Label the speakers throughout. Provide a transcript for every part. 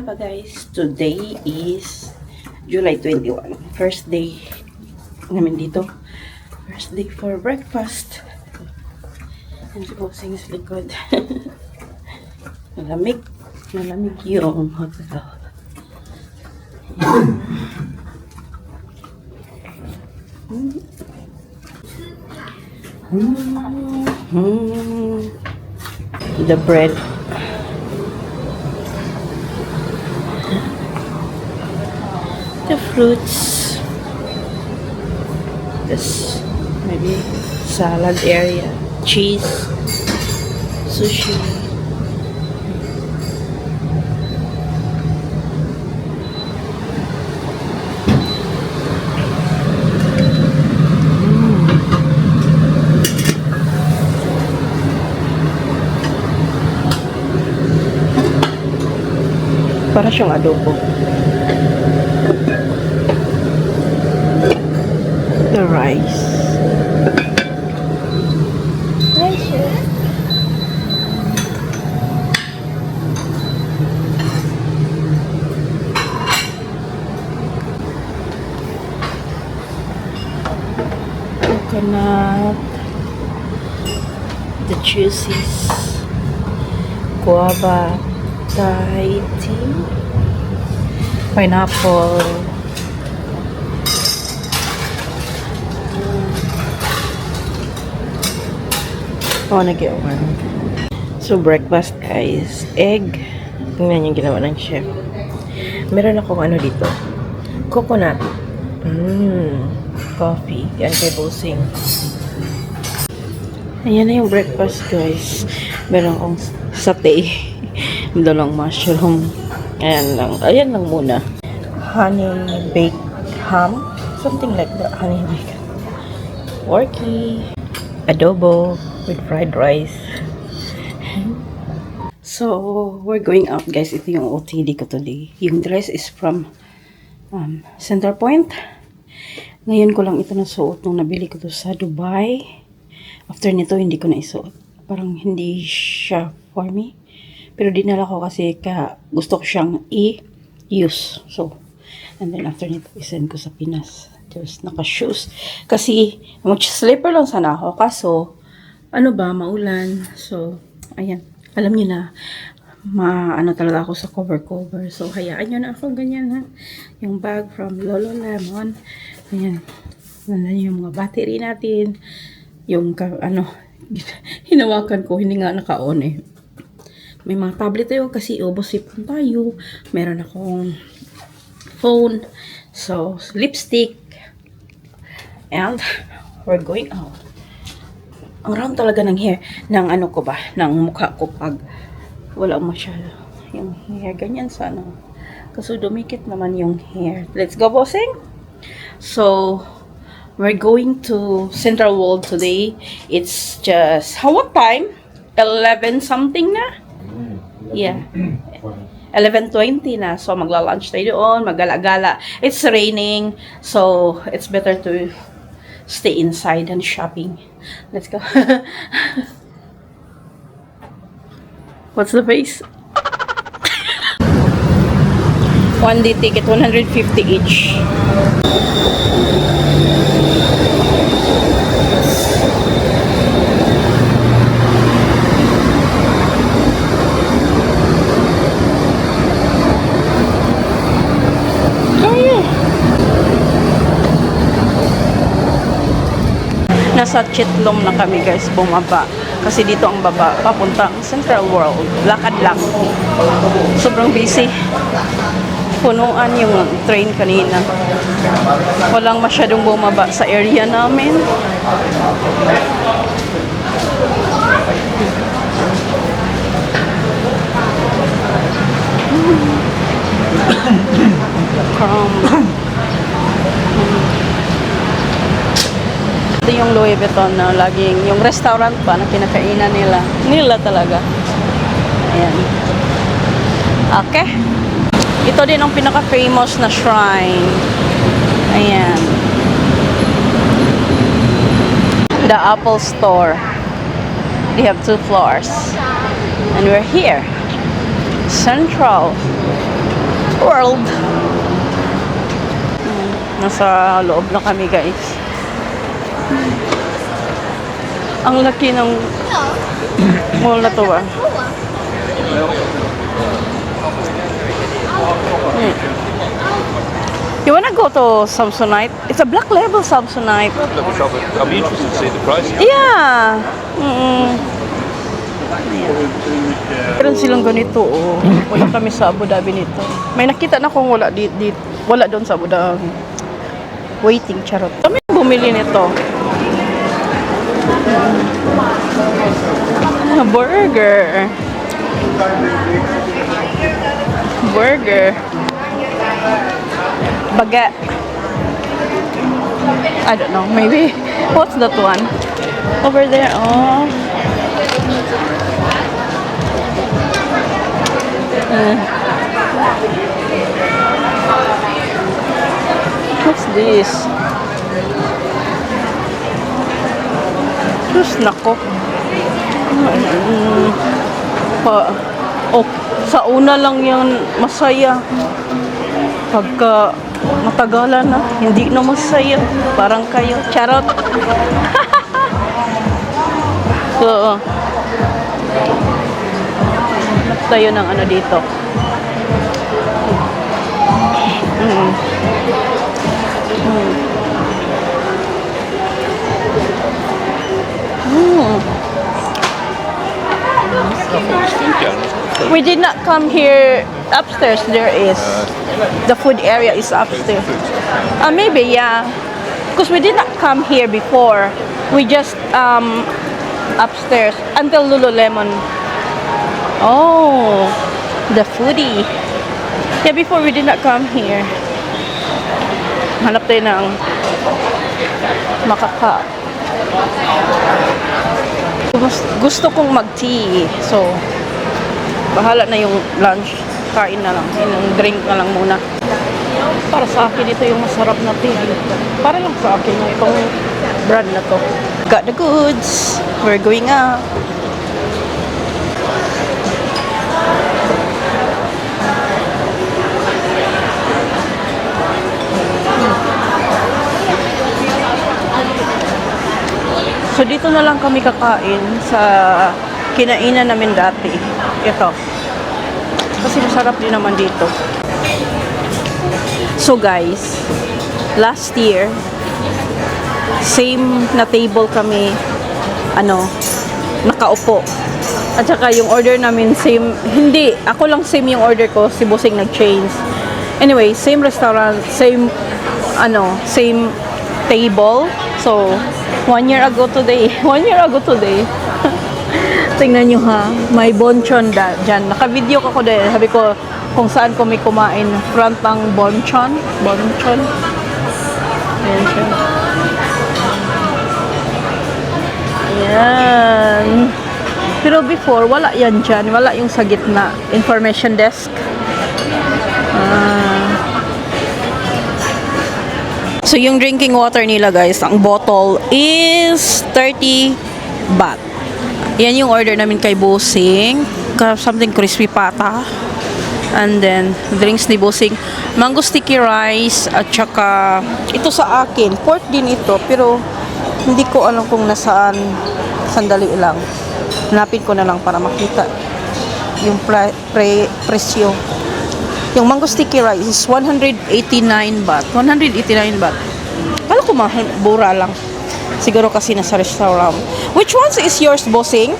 Speaker 1: nga pa guys, today is July 21. First day namin dito. First day for breakfast. Ang sibosing sa likod. Malamig. Malamig yung hotel. The bread. The fruits. This maybe salad area. Cheese. Sushi. Para siyang adobo. The rice. Coconut. The juices. Guava. Thai tea. Pineapple. I wanna get one. So, breakfast guys. Egg. Tingnan yung ginawa ng chef. Meron akong ano dito. Coconut. Coffee. Yan kay Bosing. Ayan na yung breakfast guys. Meron akong satay. Dalawang mushroom. Ayan lang muna. Honey baked ham. Something like that. Honey baked. Porky. Adobo with fried rice. So, we're going out guys. Ito yung OTD ko today. Yung dress is from Center Point. Ngayon ko lang ito nasuot nung nabili ko to sa Dubai. After nito, hindi ko na isuot. Parang hindi siya for me. Pero dinala ko kasi gusto ko siyang i-use. So, and then after nito, isend ko sa Pinas. Just naka-shoes. Kasi, mag-slipper lang sana ako. Kaso, maulan. So, ayan. Alam niyo na, talaga ako sa cover. So, hayaan niyo na ako ganyan ha. Yung bag from Lolo Lemon. Ayan. Nandiyan yung mga battery natin. Yung, hinawakan ko, hindi nga naka-on eh. May mga tablet tayo kasi ubos-ipon tayo. Meron akong phone. So, lipstick. And, we're going out. Ang round talaga ng hair. Ng ng mukha ko pag wala masyado. Yung hair, ganyan sana. Kasi dumikit naman yung hair. Let's go, bossing! So, we're going to Central World today. It's just, what time? 11 something na? Yeah. 11:20 na. So, magla-lunch tayo doon. Magala-gala. It's raining. So, it's better to stay inside and shopping. Let's go. What's the face? 1D ticket, 150 each. Nasa Chitlom na kami guys, bumaba. Kasi dito ang baba, papuntang Central World. Lakad lang. Sobrang busy. Punuan yung train kanina. Walang masyadong bumaba sa area namin. Ito yung Louis Vuitton na laging, yung restaurant pa na kinakainan nila. Nila talaga. Ayan. Okay. Ito din ang pinaka-famous na shrine. Ayan. The Apple Store. They have 2 floors. And we're here. Central World. Nasa loob na kami, guys. Ang laki ng mall na to, ah. You wanna go to Samsonite? It's a black label Samsonite.
Speaker 2: I'll be interested to see the price.
Speaker 1: Yeah. Meron silang ganito, oh. Wala kami sa Abu Dhabi nito. May nakita na kung wala wala doon sa Abu Dhabi. Waiting, charot. Kami bumili nito. Burger. Burger. Baguette. I don't know, maybe. What's that one? Over there, oh. What's this? Sus, nako. Oh, sa una lang yan masaya. Pagka matagalan na, hindi na masaya. Parang kayo. Charot. So, tayo ng ano dito. We did not come here upstairs. There is the food area is upstairs. Maybe, yeah, because we did not come here before. We just upstairs until Lululemon. Oh, the foodie. Yeah, before we did not come here. Hanap tayo ng makaka. Gusto kong mag-tea. So, bahala na yung lunch. Kain na lang. Yung drink na lang muna. Para sa akin, ito yung masarap na tea. Para lang sa akin yung itong brand na to. Got the goods. We're going out. So, dito na lang kami kakain sa kinainan namin dati. Ito. Kasi masarap din naman dito. So, guys, last year, same na table kami, nakaupo. At saka yung order namin, same, hindi, ako lang same yung order ko, si Busing nag-change. Anyway, same restaurant, same table. So, 1 year ago today. Tingnan nyo ha, may bonchon dyan. Naka-video ko din. Sabi ko kung saan kami kumain. Front ng bonchon. Bonchon. Ayan siya. Ayan. Pero before, wala yan dyan. Wala yung sa gitna. Information desk. So, yung drinking water nila, guys, ang bottle is 30 baht. Yan yung order namin kay Busing. Something crispy pata. And then, drinks ni Busing. Mango sticky rice. At saka, ito sa akin. Pork din ito. Pero, hindi ko alam kung nasaan. Sandali lang. Hanapin ko na lang para makita yung presyo. Yung mango sticky rice is 189 baht. 189 baht. Kala ko mahal, mura lang. Siguro kasi nasa restaurant. Which one is yours, Bossing?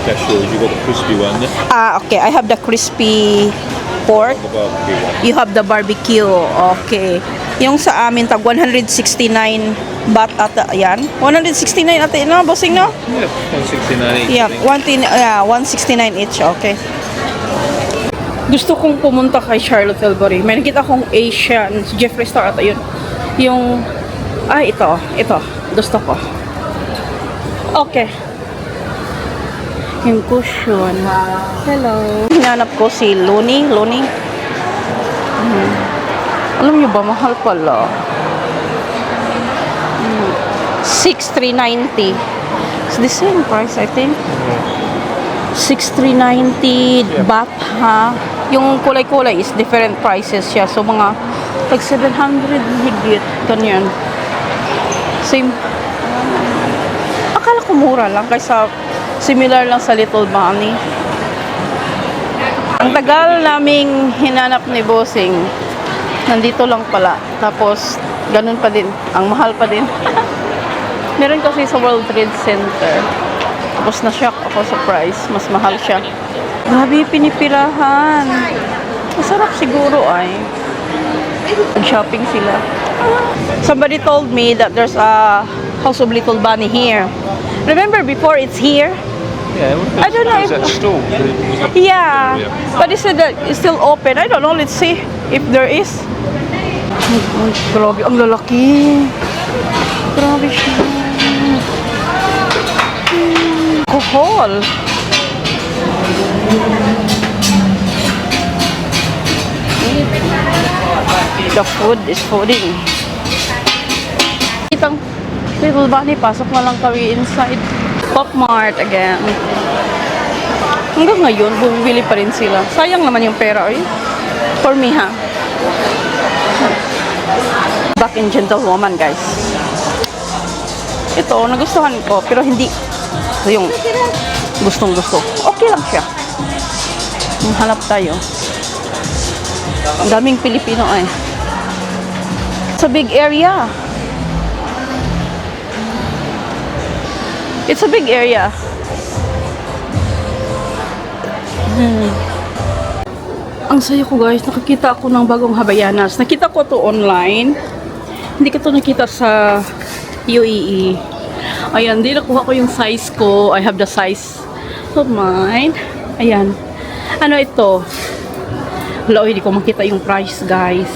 Speaker 2: Yeah, sure. You got the crispy one, yeah?
Speaker 1: Okay. I have the crispy pork.
Speaker 2: The barbecue one.
Speaker 1: You have the barbecue. Okay. Yung sa amin, tag 169 baht ata yan. 169 ata yun, no, Bossing, no?
Speaker 2: Yeah, 169 each.
Speaker 1: Yeah, 169 each. Okay. Gusto kong pumunta kay Charlotte Tilbury. May nakita akong Asian, Jeffree Star ata yun. Yung, ito. Gusto ko. Okay. Yung cushion. Hello. Hinanap ko si Looney. Alam nyo ba, mahal pala. 6,390. It's the same price, I think. 6,390 baht ha. Yung kulay-kulay is different prices siya. So mga like 700 higit. Ganyan. Same. Akala ko mura lang kaysa similar lang sa Little Bunny. Ang tagal naming hinanap ni Bossing. Nandito lang pala. Tapos ganun pa din. Ang mahal pa din. Meron kasi sa World Trade Center. Tapos na-shock ako sa price. Mas mahal siya. Grabe, pinipirahan. Masarap siguro ay. Nag-shopping sila. Somebody told me that there's a House of Little Bunny here. Remember before it's here?
Speaker 2: Yeah,
Speaker 1: I don't know if-
Speaker 2: that store. It was
Speaker 1: Yeah. But they said that it's still open. I don't know. Let's see if there is. Ay, grabe. Ang lalaki. Grabe siya. Alcohol. The food is fooding. Itang Little Bunny, pasok na lang kami inside. Pop Mart again. Hanggang ngayon, bumibili pa rin sila. Sayang naman yung pera, eh. For me, ha? Back in Gentlewoman, guys. Ito, nagustuhan ko, pero hindi yung gustong-gusto. Okay lang siya. Hanap tayo. Ang daming Pilipino, eh. It's a big area. It's a big area. Ang saya ko, guys. Nakakita ako ng bagong Havaianas. Nakita ko to online. Hindi ko to nakita sa UAE. Ayan, di nakuha ko yung size ko. I have the size of mine. Ayan. Ano ito? Wala, hindi ko makita yung price, guys.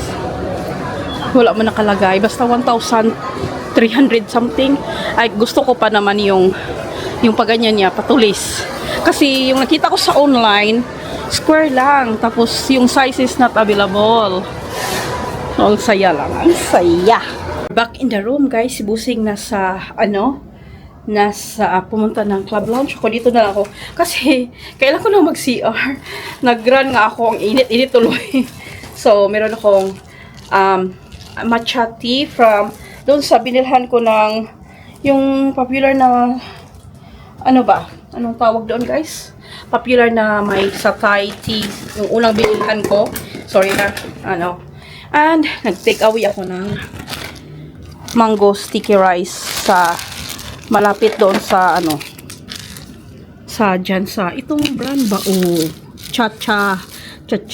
Speaker 1: Wala man nakalagay. Basta 1,300 something. Ay, gusto ko pa naman yung paganyan niya, patulis. Kasi yung nakita ko sa online, square lang. Tapos yung size is not available. So, ang saya lang. Ang saya. Back in the room, guys. Si Busing nasa, pumunta ng club lounge. Ako dito na lang ako. Kasi, kailan ko na mag-CR. Nag-run nga ako. Ang init-init tuloy. So, meron akong matcha tea from doon sa binilhan ko ng yung popular na ano ba? Anong tawag doon, guys? Popular na may satay tea. Yung unang binilhan ko. Sorry na. And, nag-take away ako ng mango sticky rice sa malapit doon sa sa itong brand ba? Chacha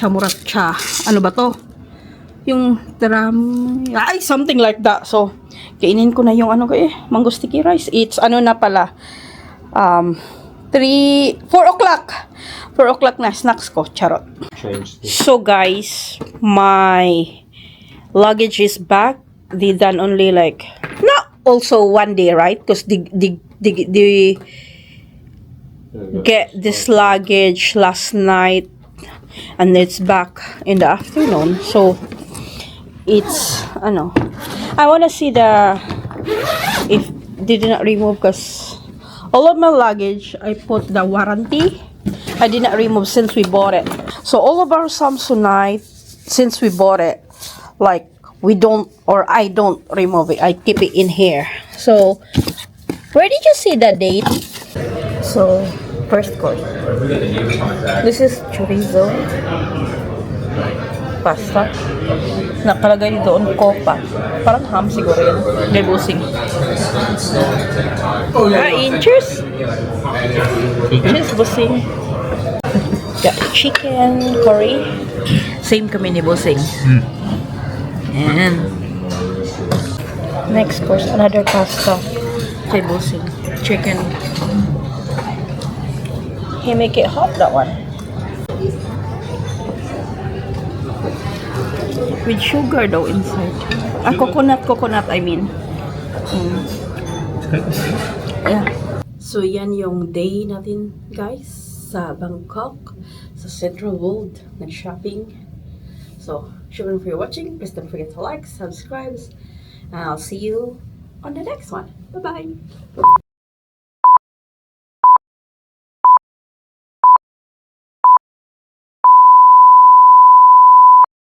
Speaker 1: Muracha. Ano ba to? Yung something like that. So, kainin ko na yung mango sticky rice. It's na pala. 4 o'clock. 4 o'clock na snacks ko. Charot. So, guys, my luggage is back. They done only like, not also one day, right? Because they get this luggage last night. And it's back in the afternoon. So, it's I want to see if they did not remove, because all of my luggage I put the warranty. I did not remove since we bought it. So all of our Samsonite, since we bought it, like I don't remove it. I keep it in here. So where did you see the date? So first course, this is chorizo pasta. Nakalagay doon copa. Parang ham siguro yan. May busing. Cheers! Cheers, busing. Got chicken curry. Same kami ni busing. And next course, another pasta. Kay busing. Chicken. He make it hot, that one. With sugar daw inside. Coconut, I mean. Yeah. So, yan yung day natin, guys, sa Bangkok, sa Central World, nag-shopping. So, shukran for watching. Please don't forget to like, subscribe, and I'll see you on the next one. Bye-bye!